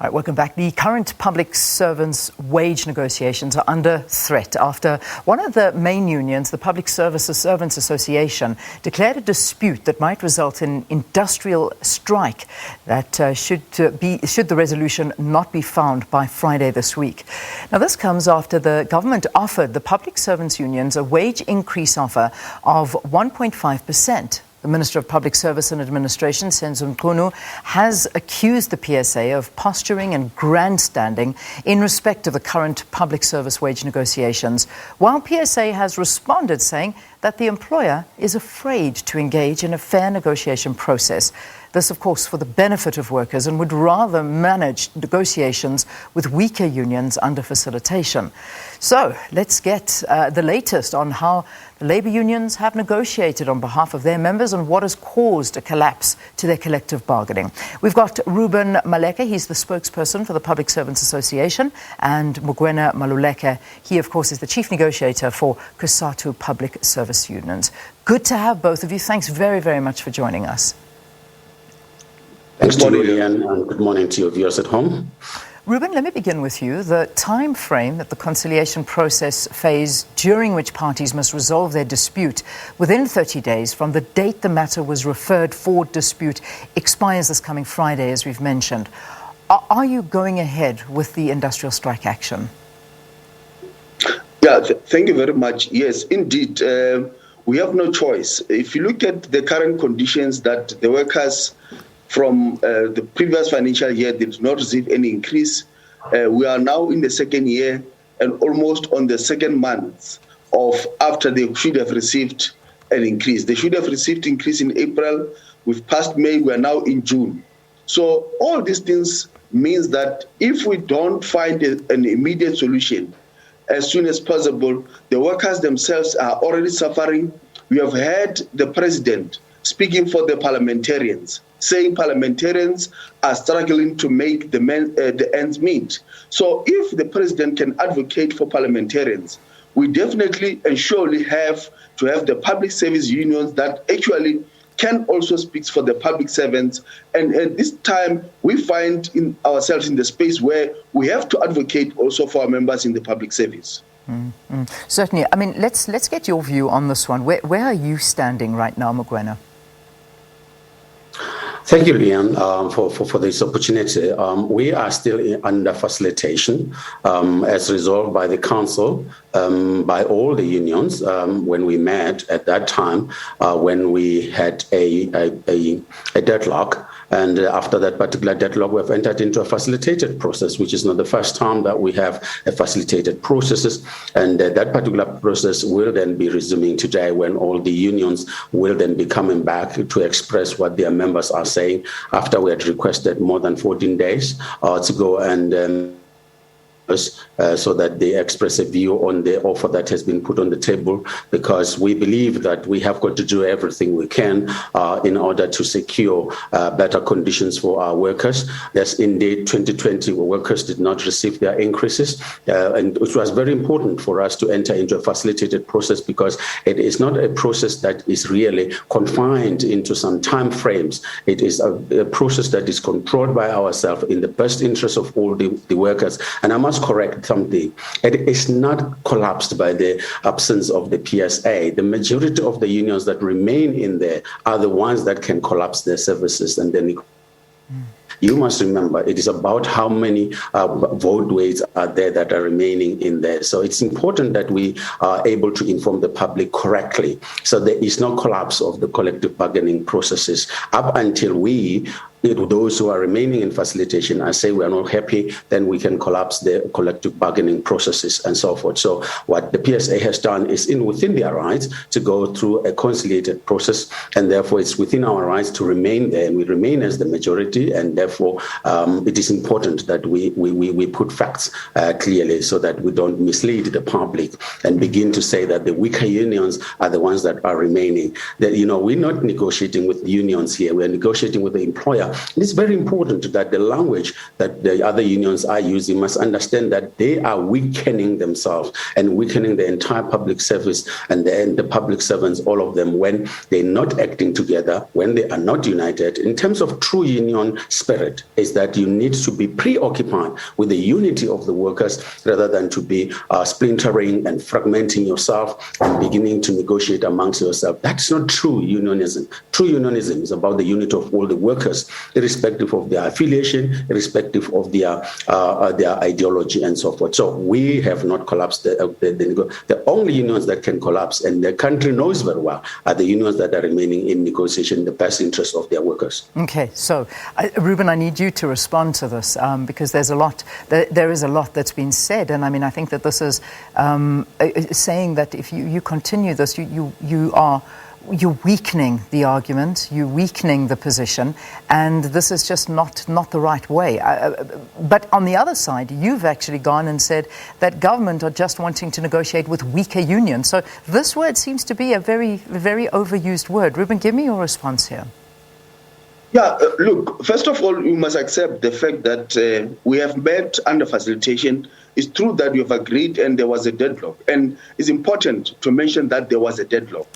All right, welcome back. The current public servants' wage negotiations are under threat after one of the main unions, the Public Services Servants Association, declared a dispute that might result in industrial strike that should the resolution not be found by Friday this week. Now, this comes after the government offered the public servants unions a wage increase offer of 1.5%. The Minister of Public Service and Administration, Senzo Mchunu, has accused the PSA of posturing and grandstanding in respect of the current public service wage negotiations, while PSA has responded saying that the employer is afraid to engage in a fair negotiation process. This, of course, for the benefit of workers, and would rather manage negotiations with weaker unions under facilitation. So let's get the latest on how the labour unions have negotiated on behalf of their members and what has caused a collapse to their collective bargaining. We've got Reuben Maleka, he's the spokesperson for the Public Servants Association, and Mugwena Maluleke, he, of course, is the chief negotiator for COSATU Public Service Unions. Good to have both of you. Thanks very, very much for joining us. Thanks to you, Leanne, and good morning to your viewers at home. Reuben, let me begin with you. The time frame that the conciliation process phase during which parties must resolve their dispute within 30 days from the date the matter was referred for dispute expires this coming Friday, as we've mentioned. Are you going ahead with the industrial strike action? Yeah, thank you very much. Yes, indeed. We have no choice. If you look at the current conditions that the workers from the previous financial year did not receive any increase. We are now in the second year and almost on the second month of after they should have received an increase. They should have received increase in April. We've passed May. We are now in June. So all these things means that if we don't find an immediate solution as soon as possible, the workers themselves are already suffering. We have heard the president speaking for the parliamentarians, saying parliamentarians are struggling to make the ends meet. So if the president can advocate for parliamentarians, we definitely and surely have to have the public service unions that actually can also speak for the public servants. And at this time, we find ourselves in the space where we have to advocate also for our members in the public service. Certainly. I mean, let's get your view on this one. Where are you standing right now, Mugwena? Thank you, Leanne, for this opportunity. We are still under facilitation as resolved by the council, by all the unions when we met at that time, when we had a deadlock. And after that particular deadlock, we've entered into a facilitated process, which is not the first time that we have a facilitated processes. And that particular process will then be resuming today, when all the unions will then be coming back to express what their members are saying after we had requested more than 14 days to go and so that they express a view on the offer that has been put on the table, because we believe that we have got to do everything we can in order to secure better conditions for our workers. Yes, indeed, 2020 workers did not receive their increases, and it was very important for us to enter into a facilitated process, because it is not a process that is really confined into some time frames. It is a process that is controlled by ourselves in the best interest of all the workers. And I must correct something. It is not collapsed by the absence of the PSA. The majority of the unions that remain in there are the ones that can collapse their services and then you must remember, it is about how many vote weights are there that are remaining in there. So it's important that we are able to inform the public correctly, so there is no collapse of the collective bargaining processes up until those who are remaining in facilitation, I say we are not happy, then we can collapse the collective bargaining processes and so forth. So what the PSA has done is within their rights to go through a conciliated process, and therefore it's within our rights to remain there, and we remain as the majority, and therefore it is important that we put facts clearly, so that we don't mislead the public and begin to say that the weaker unions are the ones that are remaining. That, we're not negotiating with the unions here, we're negotiating with the employer It's very important that the language that the other unions are using must understand that they are weakening themselves and weakening the entire public service and the public servants, all of them, when they're not acting together, when they are not united. In terms of true union spirit, is that you need to be preoccupied with the unity of the workers rather than to be splintering and fragmenting yourself and beginning to negotiate amongst yourself. That's not true unionism. True unionism is about the unity of all the workers, irrespective of their affiliation, irrespective of their ideology and so forth. So we have not collapsed. The only unions that can collapse, and the country knows very well, are the unions that are remaining in negotiation in the best interest of their workers. Okay, so Reuben, I need you to respond to this because there's a lot. There is a lot that's been said, and I mean, I think that this is saying that if you continue this, you're weakening the argument, you're weakening the position, and this is just not the right way. But on the other side, you've actually gone and said that government are just wanting to negotiate with weaker unions. So this word seems to be a very, very overused word. Reuben, give me your response here. Yeah, look, first of all, you must accept the fact that we have met under facilitation. It's true that we have agreed and there was a deadlock. And it's important to mention that there was a deadlock.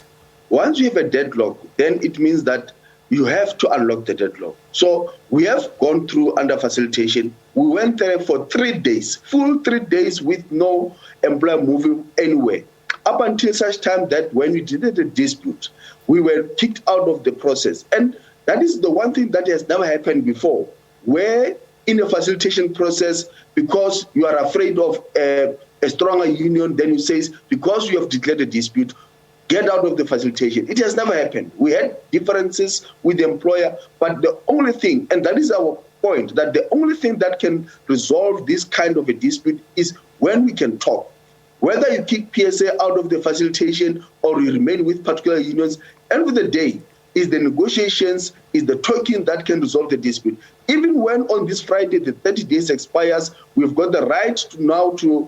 Once you have a deadlock, then it means that you have to unlock the deadlock. So we have gone through under facilitation. We went there for 3 days, full 3 days with no employer moving anywhere. Up until such time that when we did the dispute, we were kicked out of the process. And that is the one thing that has never happened before, where in a facilitation process, because you are afraid of a stronger union, then you say, because you have declared a dispute, get out of the facilitation. It has never happened. We had differences with the employer, but the only thing, and that is our point, that the only thing that can resolve this kind of a dispute is when we can talk. Whether you kick PSA out of the facilitation or you remain with particular unions, end of the day, is the negotiations, is the talking that can resolve the dispute. Even when on this Friday the 30 days expires, we've got the right to now to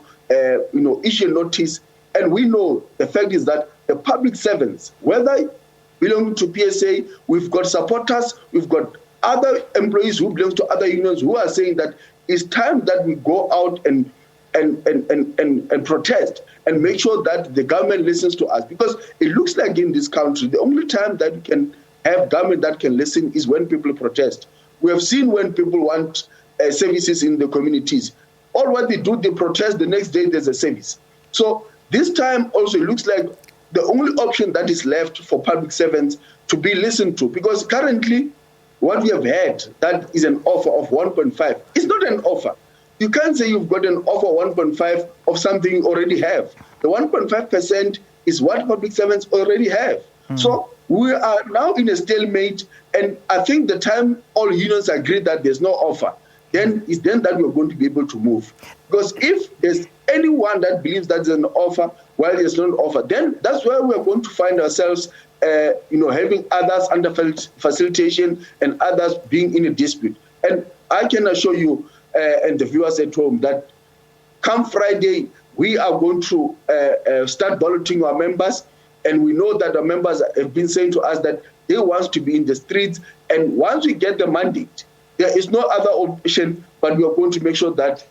issue notice. And we know the fact is that the public servants, whether belonging to PSA, we've got supporters, we've got other employees who belong to other unions who are saying that it's time that we go out and protest and make sure that the government listens to us. Because it looks like in this country, the only time that we can have government that can listen is when people protest. We have seen when people want services in the communities. All what they do, they protest, the next day there's a service. So this time also it looks like the only option that is left for public servants to be listened to. Because currently, what we have had, that is an offer of 1.5. It's not an offer. You can't say you've got an offer 1.5 of something you already have. The 1.5% is what public servants already have. So we are now in a stalemate, and I think the time all unions agree that there's no offer, then it's then that we're going to be able to move. Because if there's anyone that believes that there's an offer while there's no offer, then that's where we're going to find ourselves having others under facilitation and others being in a dispute. And I can assure you, and the viewers at home, that come Friday, we are going to start balloting our members. And we know that our members have been saying to us that they want to be in the streets. And once we get the mandate, there is no other option, but we are going to make sure that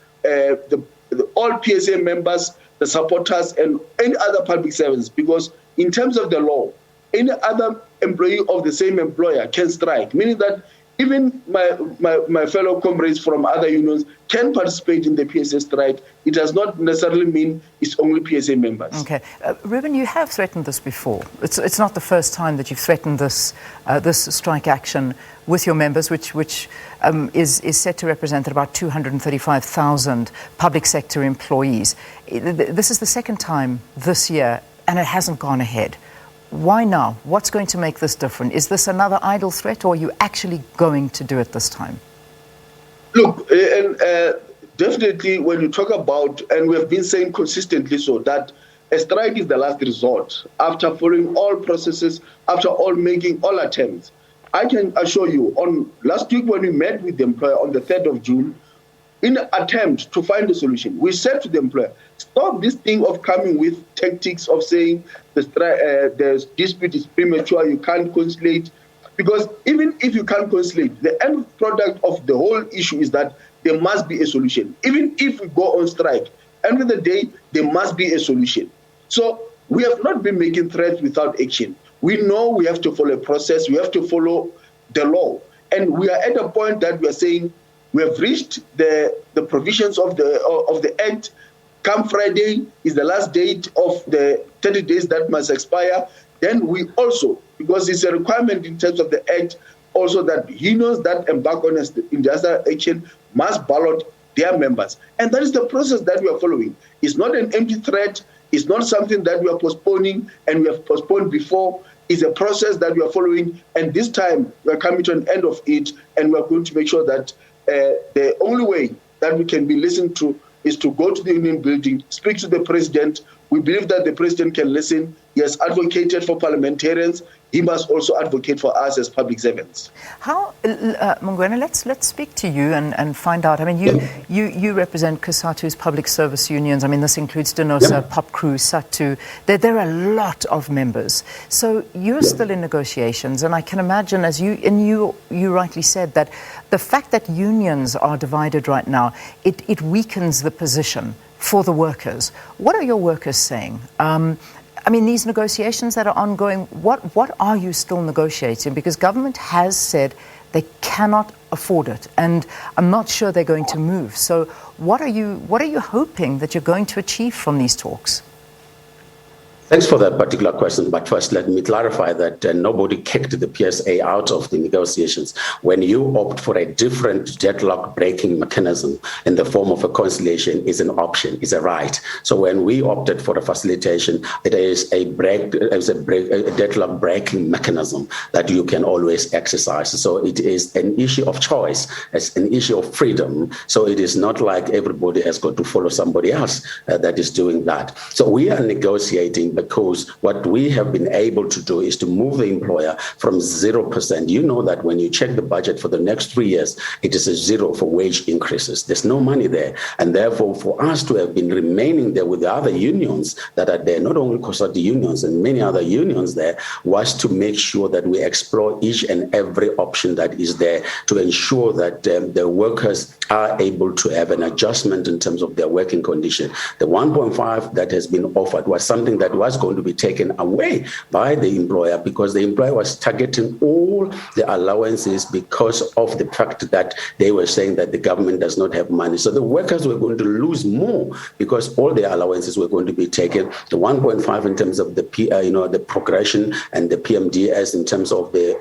all PSA members, the supporters, and any other public servants, because in terms of the law, any other employee of the same employer can strike, meaning that even my fellow comrades from other unions can participate in the PSA strike. It does not necessarily mean it's only PSA members. Okay. Reuben, you have threatened this before. It's not the first time that you've threatened this strike action with your members, which is set to represent about 235,000 public sector employees. This is the second time this year, and it hasn't gone ahead. Why now? What's going to make this different? Is this another idle threat, or are you actually going to do it this time? Look, definitely when you talk about, and we have been saying consistently so, that a strike is the last resort. After following all processes, after all making all attempts, I can assure you, on last week when we met with the employer on the 3rd of June, in an attempt to find a solution, we said to the employer, stop this thing of coming with tactics of saying the dispute is premature, you can't conciliate. Because even if you can't conciliate, the end product of the whole issue is that there must be a solution. Even if we go on strike, end of the day, there must be a solution. So we have not been making threats without action. We know we have to follow a process. We have to follow the law. And we are at a point that we are saying we have reached the provisions of the Act. Come Friday is the last date of the 30 days that must expire. Then we also, because it's a requirement in terms of the Act, also that unions that embark on industrial action must ballot their members. And that is the process that we are following. It's not an empty threat. It's not something that we are postponing and we have postponed before. It's a process that we are following. And this time we are coming to an end of it. And we are going to make sure that the only way that we can be listened to is to go to the union building, speak to the president. We believe that the president can listen. He has advocated for parliamentarians. He must also advocate for us as public servants. How, Mugwena, let's speak to you and find out. I mean, you represent COSATU's Public Service Unions. I mean, this includes DENOSA, POPCRU, SATU. There are a lot of members. So you're still in negotiations, and I can imagine, as you rightly said, that the fact that unions are divided right now, it weakens the position for the workers. What are your workers saying? I mean, these negotiations that are ongoing, what are you still negotiating? Because government has said they cannot afford it, and I'm not sure they're going to move. So what are you hoping that you're going to achieve from these talks? Thanks for that particular question. But first, let me clarify that nobody kicked the PSA out of the negotiations. When you opt for a different deadlock breaking mechanism in the form of a conciliation, is an option, is a right. So when we opted for a facilitation, it is a deadlock breaking mechanism that you can always exercise. So it is an issue of choice. It's an issue of freedom. So it is not like everybody has got to follow somebody else that is doing that. So we are negotiating because what we have been able to do is to move the employer from 0%. You know that when you check the budget for the next 3 years, it is a zero for wage increases. There's no money there. And therefore, for us to have been remaining there with the other unions that are there, not only COSATU unions and many other unions there, was to make sure that we explore each and every option that is there to ensure that the workers are able to have an adjustment in terms of their working condition. The 1.5 that has been offered was something that was going to be taken away by the employer, because the employer was targeting all the allowances because of the fact that they were saying that the government does not have money. So the workers were going to lose more because all their allowances were going to be taken. The 1.5 in terms of the the progression and the PMDS in terms of the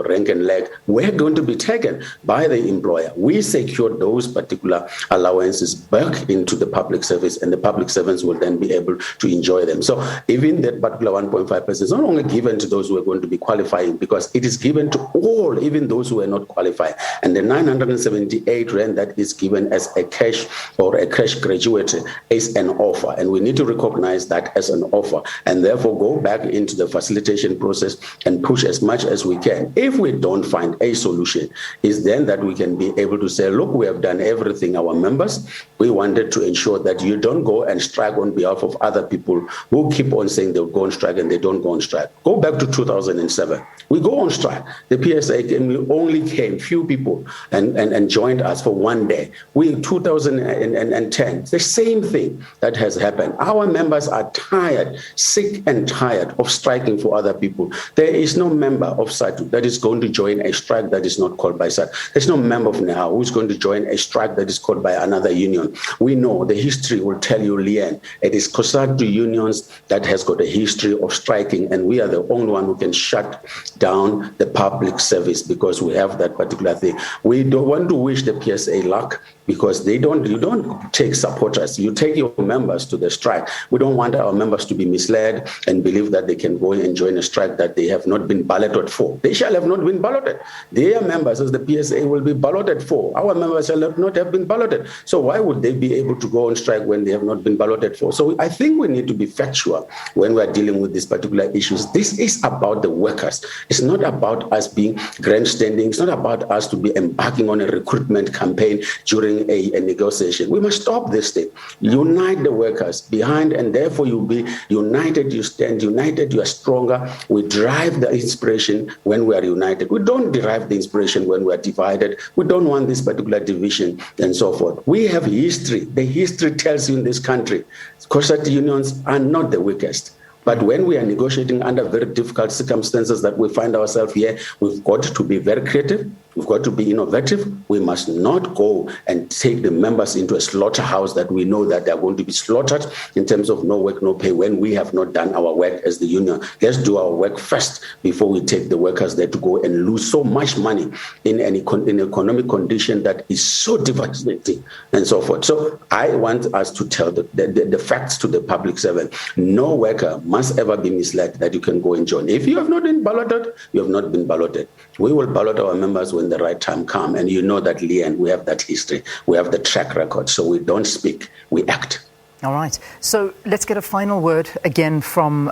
rank and leg were going to be taken by the employer. We secured those particular allowances back into the public service, and the public servants will then be able to enjoy them. So even that particular 1.5% is not only given to those who are going to be qualifying, because it is given to all, even those who are not qualified. And the 978 rand that is given as a cash or a cash gratuity is an offer. And we need to recognize that as an offer, and therefore go back into the facilitation process and push as much as we can. If we don't find a solution, is then that we can be able to say, look, we have done everything, our members. We wanted to ensure that you don't go and strike on behalf of other people who keep on saying they'll go on strike and they don't go on strike. Go back to 2007. We go on strike. The PSA only came few people and joined us for one day. We in 2010, the same thing that has happened. Our members are tired, sick and tired of striking for other people. There is no member of SATU that is going to join a strike that is not called by SATU. There's no member of NEHA who's going to join a strike that is called by another union. We know the history will tell you, Leanne, it is COSATU unions that has got a history of striking, and we are the only one who can shut down the public service because we have that particular thing. We don't want to wish the PSA luck, because you don't take supporters, you take your members to the strike. We don't want our members to be misled and believe that they can go and join a strike that they have not been balloted for. They shall have not been balloted. Their members, as the PSA, will be balloted for. Our members shall not have been balloted. So why would they be able to go on strike when they have not been balloted for? So I think we need to be factual sure when we are dealing with these particular issues, this is about the workers. It's not about us being grandstanding. It's not about us to be embarking on a recruitment campaign during a negotiation. We must stop this thing. Unite the workers behind, and therefore you'll be united, you stand united, you are stronger. We drive the inspiration when we are united. We don't derive the inspiration when we are divided. We don't want this particular division and so forth. We have history. The history tells you in this country, COSATU unions are not the weakest. But when we are negotiating under very difficult circumstances that we find ourselves here, we've got to be very creative. We've got to be innovative. We must not go and take the members into a slaughterhouse that we know that they're going to be slaughtered in terms of no work, no pay, when we have not done our work as the union. Let's do our work first before we take the workers there to go and lose so much money in an economic condition that is so devastating and so forth. So I want us to tell the facts to the public servant. No worker must ever be misled that you can go and join. If you have not been balloted, you have not been balloted. We will ballot our members when the right time comes. And you know that, Leanne, we have that history. We have the track record. So we don't speak, we act. All right. So let's get a final word again from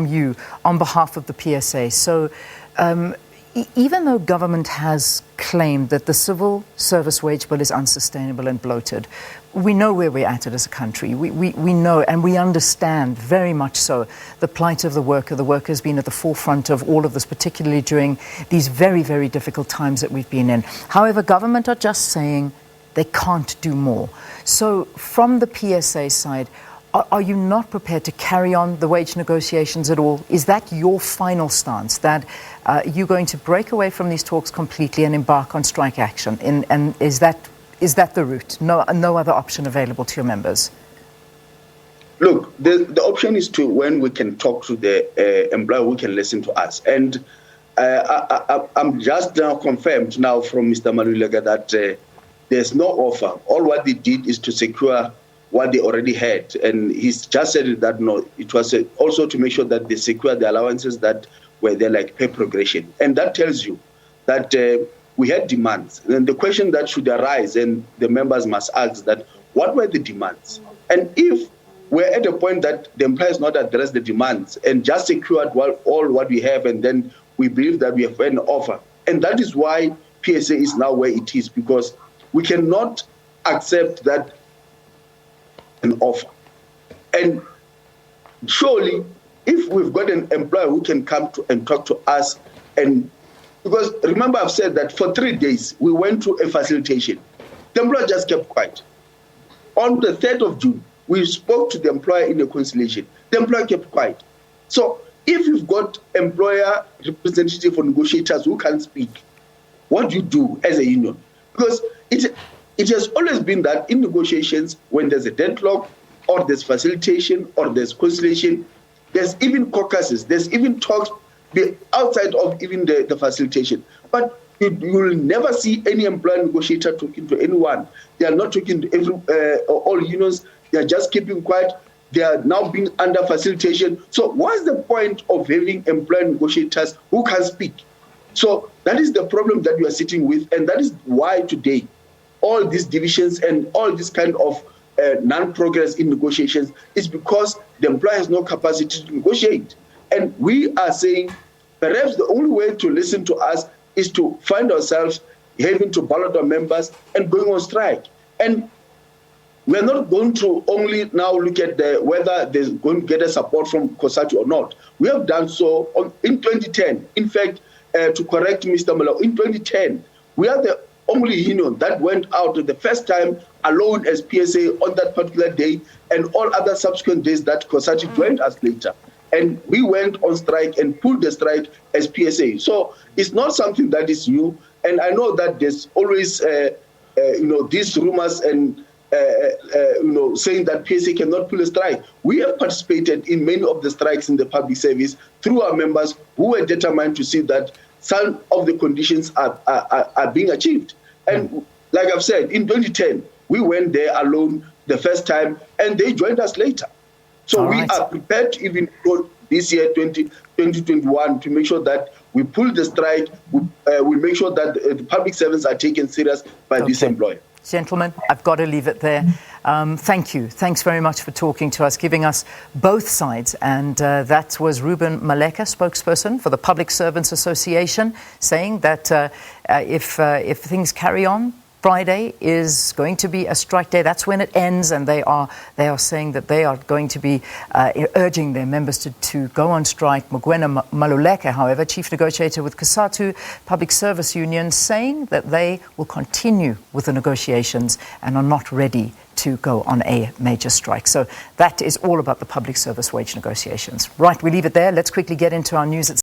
you on behalf of the PSA. So even though government has claimed that the civil service wage bill is unsustainable and bloated, we know where we're at as a country. We know and we understand very much so the plight of the worker. The worker has been at the forefront of all of this, particularly during these very, very difficult times that we've been in. However, government are just saying they can't do more. So from the PSA side, are you not prepared to carry on the wage negotiations at all? Is that your final stance, that you're going to break away from these talks completely and embark on strike action? And is that the route? No other option available to your members? Look, the option is to, when we can talk to the employer who can listen to us. And I'm just now confirmed now from Mr. Maluleke that there's no offer. All what they did is to secure what they already had. And he's just said that no, it was also to make sure that they secure the allowances that were there, like pay progression. And that tells you that we had demands. And the question that should arise, and the members must ask that, what were the demands? And if we're at a point that the employers not address the demands and just secured all what we have, and then we believe that we have an offer. And that is why PSA is now where it is, because we cannot accept that an offer. And surely, if we've got an employer who can come to and talk to us, and because remember I've said that for 3 days we went through a facilitation. The employer just kept quiet. On the 3rd of June, we spoke to the employer in a conciliation. The employer kept quiet. So if you've got employer representative or negotiators who can't speak, what do you do as a union? Because it has always been that in negotiations, when there's a deadlock or there's facilitation or there's conciliation, there's even caucuses, there's even talks outside of even the facilitation. But you will never see any employer negotiator talking to anyone. They are not talking to all unions. They are just keeping quiet. They are now being under facilitation. So what's the point of having employer negotiators who can speak? So that is the problem that we are sitting with, and that is why today all these divisions and all this kind of non-progress in negotiations is because the employer has no capacity to negotiate. And we are saying perhaps the only way to listen to us is to find ourselves having to ballot our members and going on strike. And we're not going to only now look at whether there's going to get a support from COSATU or not. We have done so in 2010. In fact, to correct Mr. Maluleke, in 2010, we are the only union that went out the first time alone as PSA on that particular day, and all other subsequent days that COSATU joined us later. And we went on strike and pulled the strike as PSA. So it's not something that is new. And I know that there's always, these rumors and, saying that PSA cannot pull a strike. We have participated in many of the strikes in the public service through our members who were determined to see that some of the conditions are being achieved. And like I've said, in 2010, we went there alone the first time, and they joined us later. So we are prepared to even go this year, 2021, to make sure that we pull the strike, we make sure that the public servants are taken serious by this employer. Gentlemen, I've got to leave it there. Thank you. Thanks very much for talking to us, giving us both sides. And that was Reuben Maleka, spokesperson for the Public Servants Association, saying that if things carry on, Friday is going to be a strike day. That's when it ends, and they are saying that they are going to be urging their members to go on strike. Mugwena Maluleke, however, chief negotiator with COSATU Public Service Unions, saying that they will continue with the negotiations and are not ready to go on a major strike. So that is all about the public service wage negotiations. Right, we leave it there. Let's quickly get into our news at